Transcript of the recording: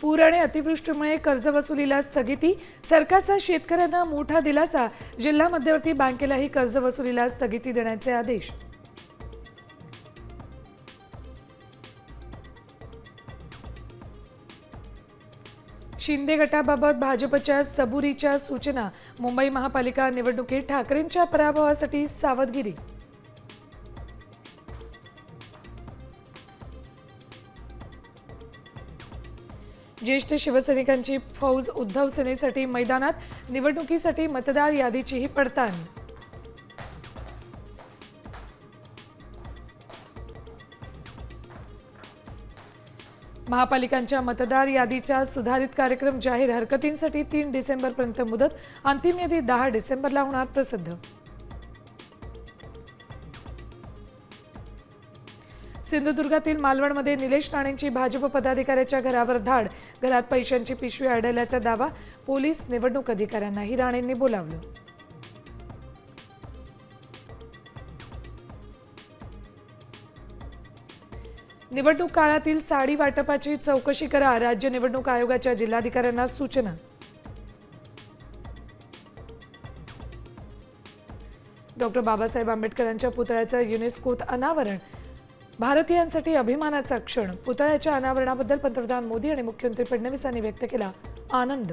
पूर आणि अतिवृष्टीमुळे कर्जवसुलीला स्थगिती, सरकारचा शेतकऱ्यांना मोठा दिलासा, जिल्हा मध्यवर्ती बँकेलाही कर्जवसुलीला स्थगिती देण्याचे आदेश. शिंदे गटाबाबत भाजपच्या सबुरीच्या सूचना, मुंबई महापालिका निवडणुकीत ठाकरेंच्या पराभवासाठी सावधगिरी. ज्येष्ठ शिवसैनिकांची फौज उद्धव सेनेसाठी मैदानात, निवडणुकीसाठी मतदार यादीचीही पडताळणी. महापालिकांच्या मतदार यादीचा सुधारित कार्यक्रम जाहीर, हरकतींसाठी 3 डिसेंबरपर्यंत मुदत, अंतिम यादी 10 डिसेंबरला होणार प्रसिद्ध. सिंधुदुर्गातील मालवणमध्ये निलेश राणेंची भाजप पदाधिकाऱ्याच्या घरावर धाड, घरात पैशांची पिशवी आढळल्याचा दावा, पोलीस निवडणूक अधिकाऱ्यांनाही राणेंनी बोलावलं. निवडणूक काळातील साडी वाटपाची चौकशी करा, राज्य निवडणूक आयोगाच्या जिल्हाधिकाऱ्यांना सूचना. डॉक्टर बाबासाहेब आंबेडकरांच्या पुतळ्याचं युनेस्कोत अनावरण, भारतीयांसाठी अभिमानाचा क्षण. पुतळ्याच्या अनावरणाबद्दल पंतप्रधान मोदी आणि मुख्यमंत्री फडणवीस यांनी व्यक्त केला आनंद.